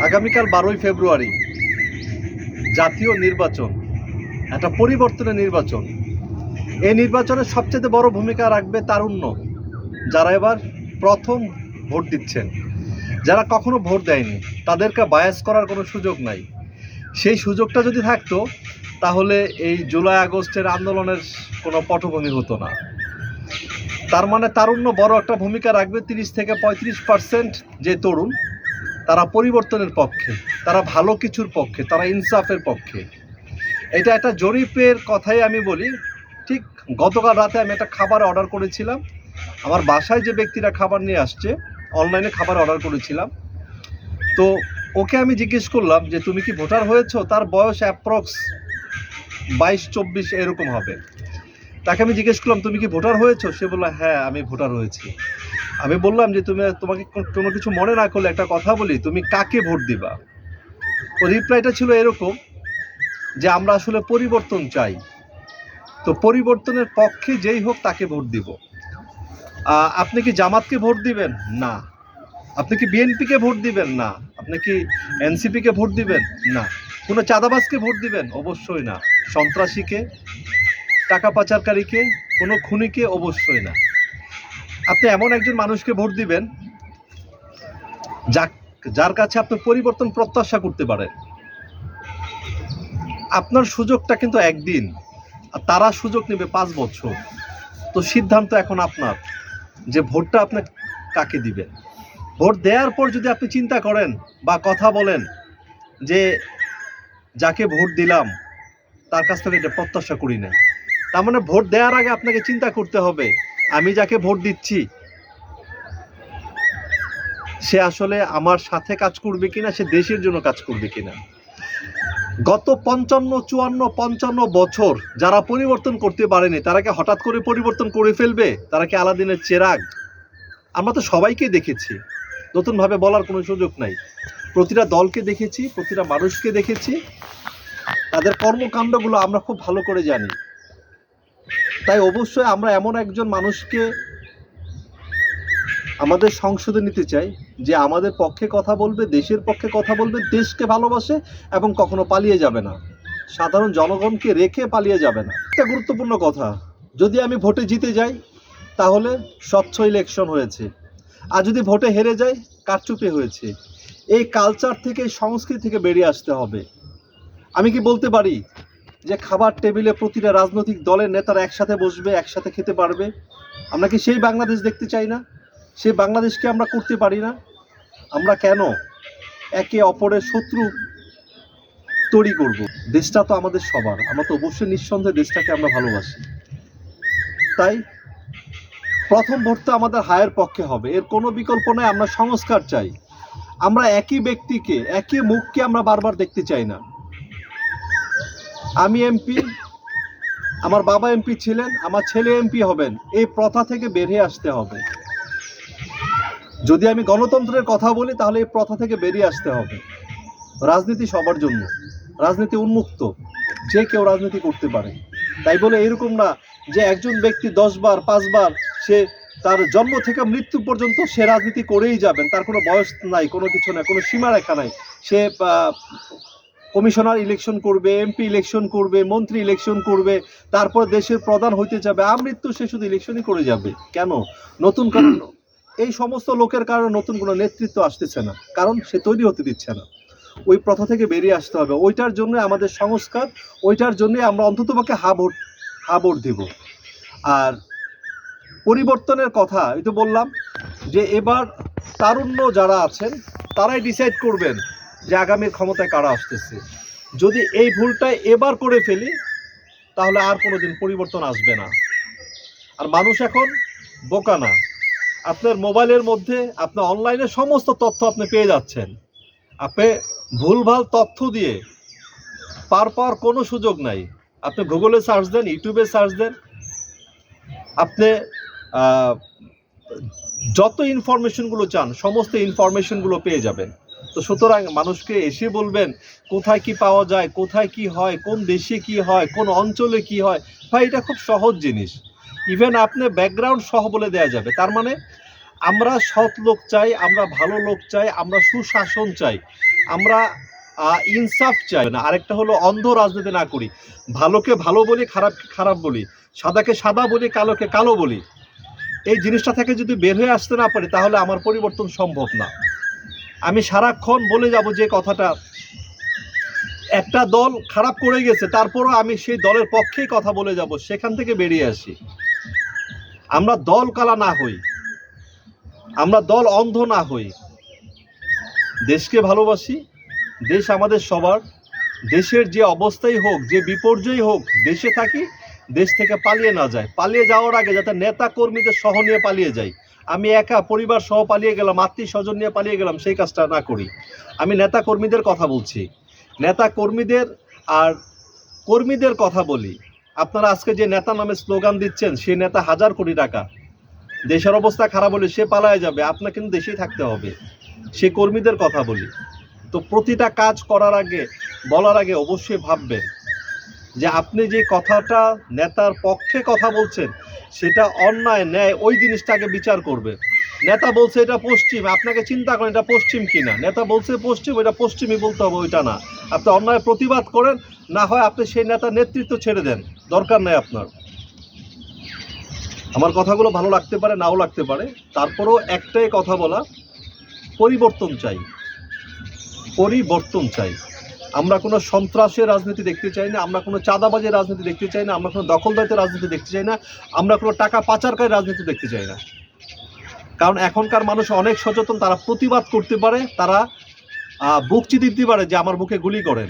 আগামীকাল 12ই ফেব্রুয়ারি জাতীয় নির্বাচন, একটা পরিবর্তনের নির্বাচন। এই নির্বাচনে সবচেয়ে বড় ভূমিকা রাখবে তারুণ্য, যারা এবার প্রথম ভোট দিচ্ছেন। যারা কখনো ভোট দেয়নি তাদেরকে বায়াস করার কোনো সুযোগ নাই। সেই সুযোগটা যদি থাকতো তাহলে এই জুলাই আগস্টের আন্দোলনের কোনো পটভূমি হতো না। তার মানে তারুণ্য বড় একটা ভূমিকা রাখবে। 30 থেকে 35% যে তরুণ, তারা পরিবর্তনের পক্ষে, তারা ভালো কিছুর পক্ষে, তারা ইনসাফের পক্ষে। এটা একটা জরিপের কথাই আমি বলি। ঠিক গতকাল রাতে আমি একটা খাবার অর্ডার করেছিলাম। আমার বাসায় যে ব্যক্তিরা খাবার নিয়ে আসছে, অনলাইনে খাবার অর্ডার করেছিলাম। তো ওকে আমি জিজ্ঞেস করলাম যে তুমি কি ভোটার হয়েছো? তার বয়স অ্যাপ্রক্স 22-24 এরকম হবে। তাকে আমি জিজ্ঞেস করলাম তুমি কি ভোটার হয়েছো? সে বলল হ্যাঁ আমি ভোটার হয়েছি। আমি বললাম যে তোমাকে কোনো কিছু মনে না করলে একটা কথা বলি, তুমি কাকে ভোট দিবা? ও রিপ্লাইটা ছিল এরকম যে আমরা আসলে পরিবর্তন চাই, তো পরিবর্তনের পক্ষে যেই হোক তাকে ভোট দিব। আপনি কি জামাতকে ভোট দিবেন? না। আপনি কি বিএনপিকে ভোট দিবেন? না। আপনি কি এনসিপিকে ভোট দিবেন? না। কোনো চাঁদাবাজকে ভোট দিবেন? অবশ্যই না। সন্ত্রাসীকে, টাকা পাচারকারীকে, কোনো খুনিকে? অবশ্যই না। আপনি এমন একজন মানুষকে ভোট দিবেন যার কাছে আপনি পরিবর্তন প্রত্যাশা করতে পারেন। আপনার সুযোগটা কিন্তু একদিন, আর তারা সুযোগ নেবে 5 বছর। তো সিদ্ধান্ত এখন আপনার যে ভোটটা আপনি কাকে দিবেন। ভোট দেওয়ার পর যদি আপনি চিন্তা করেন বা কথা বলেন যে যাকে ভোট দিলাম তার কাছ থেকে এটা প্রত্যাশা করি না, তার মানে ভোট দেওয়ার আগে আপনাকে চিন্তা করতে হবে আমি যাকে ভোট দিচ্ছি সে আসলে আমার সাথে কাজ করবে কিনা, সে দেশের জন্য কাজ করবে কিনা। গত 55 বছর যারা পরিবর্তন করতে পারেনি তারা কি হঠাৎ করে পরিবর্তন করে ফেলবে? তারা কি আলাদিনের চেরাগ? আমরা তো সবাইকে দেখেছি, নতুনভাবে বলার কোনো সুযোগ নাই। প্রতিটা দলকে দেখেছি, প্রতিটা মানুষকে দেখেছি, তাদের কর্মকাণ্ডগুলো আমরা খুব ভালো করে জানি। তাই অবশ্যই আমরা এমন একজন মানুষকে আমাদের সংসদে নিতে চাই যে আমাদের পক্ষে কথা বলবে, দেশের পক্ষে কথা বলবে, দেশকে ভালোবাসে এবং কখনো পালিয়ে যাবে না, সাধারণ জনগণকে রেখে পালিয়ে যাবে না। একটা গুরুত্বপূর্ণ কথা, যদি আমি ভোটে জিতে যাই তাহলে স্বচ্ছ ইলেকশন হয়েছে, আর যদি ভোটে হেরে যাই কারচুপি হয়েছে। এই কালচার থেকে, সংস্কৃতি থেকে বেরিয়ে আসতে হবে। আমি কি বলতে পারি যে খাবার টেবিলে প্রতিটা রাজনৈতিক দলের নেতারা একসাথে বসবে, একসাথে খেতে পারবে? আমরা কি সেই বাংলাদেশ দেখতে চাই না? সেই বাংলাদেশকে আমরা করতে পারি না? আমরা কেন একে অপরের শত্রু তৈরি করব? দেশটা তো আমাদের সবার, আমরা তো অবশ্যই নিঃসন্দেহে দেশটাকে আমরা ভালোবাসি। তাই প্রথম ভোটটা আমাদের হায়ের পক্ষে হবে, এর কোনো বিকল্প নাই। আমরা সংস্কার চাই। আমরা একই ব্যক্তিকে, একই মুখকে আমরা বারবার দেখতে চাই না। আমি এমপি, আমার বাবা এমপি ছিলেন, আমার ছেলে এমপি হবেন, এই প্রথা থেকে বেরিয়ে আসতে হবে। যদি আমি গণতন্ত্রের কথা বলি তাহলে এই প্রথা থেকে বেরিয়ে আসতে হবে। রাজনীতি সবার জন্য, রাজনীতি উন্মুক্ত, যে কেউ রাজনীতি করতে পারে। তাই বলে এরকম না যে একজন ব্যক্তি 10 বার 5 বার সে তার জন্ম থেকে মৃত্যু পর্যন্ত সে রাজনীতি করেই যাবেন, তার কোনো বয়স নাই, কোনো কিছু নাই, কোনো সীমারেখা নাই। সে কমিশনার ইলেকশন করবে, এমপি ইলেকশন করবে, মন্ত্রী ইলেকশন করবে, তারপর দেশের প্রধান হইতে যাবে, আমৃত্যু সে শুধু ইলেকশনই করে যাবে। কেন? নতুন কারণ, এই সমস্ত লোকের কারণে নতুন কোনো নেতৃত্ব আসতেছে না, কারণ সে তৈরি হতে দিচ্ছে না। ওই প্রথা থেকে বেরিয়ে আসতে হবে। ওইটার জন্য আমাদের সংস্কার, ওইটার জন্য আমরা অন্ততপক্ষে হা ভোট দিব। আর পরিবর্তনের কথা এই তো বললাম যে এবার তারুণ্য যারা আছেন তারাই ডিসাইড করবেন যে আগামীর ক্ষমতায় কারা আসতেছে। যদি এই ভুলটা এবার করে ফেলি তাহলে আর কোনোদিন পরিবর্তন আসবে না। আর মানুষ এখন বোকা না। আপনার মোবাইলের মধ্যে, আপনার অনলাইনে সমস্ত তথ্য আপনি পেয়ে যাচ্ছেন। আপনি ভুলভাল তথ্য দিয়ে পার পাওয়ার কোনো সুযোগ নাই। আপনি গুগলে সার্চ দেন, ইউটিউবে সার্চ দেন, আপনি যত ইনফরমেশনগুলো চান সমস্ত ইনফরমেশনগুলো পেয়ে যাবেন। তো সুতরাং মানুষকে এসে বলবেন কোথায় কি পাওয়া যায়, কোথায় কি হয়, কোন দেশে কি হয়, কোন অঞ্চলে কি হয়, ভাই এটা খুব সহজ জিনিস। ইভেন আপনি ব্যাকগ্রাউন্ড সহ বলে দেওয়া যাবে। তার মানে আমরা সৎ লোক চাই, আমরা ভালো লোক চাই, আমরা সুশাসন চাই, আমরা ইনসাফ চাই না, আরেকটা হলো অন্ধ রাজনীতি না করি, ভালোকে ভালো বলি, খারাপকে খারাপ বলি, সাদাকে সাদা বলি, কালোকে কালো বলি। এই জিনিসটা থেকে যদি বের হয়ে আসতে না পারি তাহলে আমার পরিবর্তন সম্ভব না। আমি সারাক্ষণ বলে যাব যে কথাটা, একটা দল খারাপ করে গেছে তারপরও আমি সেই দলের পক্ষেই কথা বলে যাব, সেখান থেকে বেরিয়ে আসি। আমরা দল কালা না হই, আমরা দল অন্ধ না হই, দেশকে ভালোবাসি, দেশ আমাদের সবার, দেশের যে অবস্থাই হোক, যে বিপর্যয় হোক, দেশে থাকি, দেশ থেকে পালিয়ে না যায়। পালিয়ে যাওয়ার আগে যাতে নেতা কর্মীদের সহ নিয়ে পালিয়ে যাই। আমি একা পরিবার সহ পালিয়ে গেলাম, আত্মীয় স্বজন নিয়ে পালিয়ে গেলাম, সেই কাজটা না করি। আমি নেতা কর্মীদের কথা বলছি, নেতা কর্মীদের আর কর্মীদের কথা বলি। আপনারা আজকে যে নেতা নামে স্লোগান দিচ্ছেন, সেই নেতা 1000 কোটি টাকা, দেশের অবস্থা খারাপ হলে সে পালায় যাবে, আপনার কিন্তু দেশেই থাকতে হবে। সে কর্মীদের কথা বলি। তো প্রতিটা কাজ করার আগে, বলার আগে অবশ্যই ভাববেন যে আপনি যে কথাটা নেতার পক্ষে কথা বলছেন সেটা অন্যায় ন্যায়, ওই জিনিসটাকে বিচার করবে। নেতা বলছে এটা পশ্চিম, আপনাকে চিন্তা করেন এটা পশ্চিম কিনা। নেতা বলছে পশ্চিম, ওইটা পশ্চিমই বলতে হবে, ওইটা না। আপনি অন্যায় প্রতিবাদ করেন, না হয় আপনি সেই নেতার নেতৃত্ব ছেড়ে দেন, দরকার নেই আপনার। আমার কথাগুলো ভালো লাগতে পারে, নাও লাগতে পারে, তারপরেও একটাই কথা বলা, পরিবর্তন চাই, পরিবর্তন চাই। আমরা কোনো সন্ত্রাসের রাজনীতি দেখতে চাই না, আমরা কোনো চাঁদাবাজের রাজনীতি দেখতে চাই না, আমরা কোনো দখলদারিত্বের রাজনীতি দেখতে চাই না, আমরা কোনো টাকা পাচারকারী রাজনীতি দেখতে চাই না। কারণ এখনকার মানুষ অনেক সচেতন, তারা প্রতিবাদ করতে পারে, তারা বুক চিতি দিতে পারে যে আমার বুকে গুলি করেন।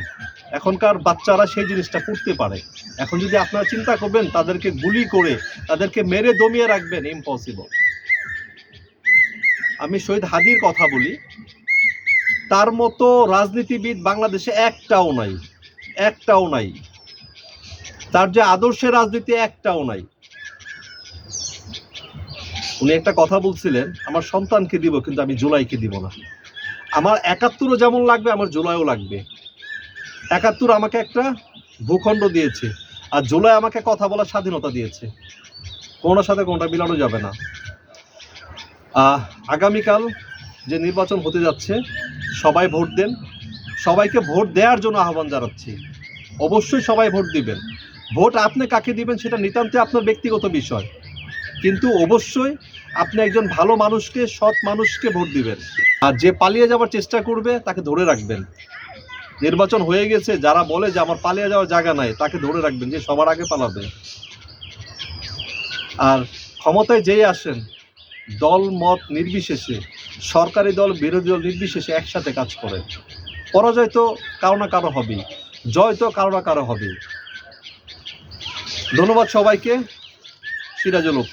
এখনকার বাচ্চারা সেই জিনিসটা করতে পারে। এখন যদি আপনারা চিন্তা করবেন তাদেরকে গুলি করে, তাদেরকে মেরে দমিয়ে রাখবেন, ইম্পসিবল। আমি শহীদ হাদির কথা বলি, তার মতো রাজনীতিবিদ বাংলাদেশে একটাও নাই, একটাও নাই। তার যে আদর্শের রাজনীতি একটাও নাই। উনি একটা কথা বলছিলেন, আমার সন্তানকে দিব কিন্তু আমি জুলাইকে দিব না। আমার ৭১ও যেমন লাগবে, আমার জুলাইও লাগবে। ৭১ আমাকে একটা ভূখণ্ড দিয়েছে, আর জুলাই আমাকে কথা বলার স্বাধীনতা দিয়েছে। কোনোটার সাথে কোনোটা মিলানো যাবে না। আগামীকাল যে নির্বাচন হতে যাচ্ছে, সবাই ভোট দেন। সবাইকে ভোট দেওয়ার জন্য আহ্বান জানাচ্ছি। অবশ্যই সবাই ভোট দিবেন। ভোট আপনি কাকে দিবেন সেটা নিতান্তই আপনার ব্যক্তিগত বিষয়, কিন্তু অবশ্যই আপনি একজন ভালো মানুষকে, সৎ মানুষকে ভোট দিবেন। আর যে পালিয়ে যাওয়ার চেষ্টা করবে তাকে ধরে রাখবেন। নির্বাচন হয়ে গেছে, যারা বলে যে আমার পালিয়ে যাওয়ার জায়গা নাই, তাকে ধরে রাখবেন, যে সবার আগে পালাবে। আর ক্ষমতায় যেই আসেন, দল মত নির্বিশেষে, সরকারি দল বিরোধী দল নির্বিশেষে একসাথে কাজ করেন। পরাজয় তো কারো না কারো হবেই, জয় তো কারো না কারো হবেই। ধন্যবাদ সবাইকে। সিরাজুল হক।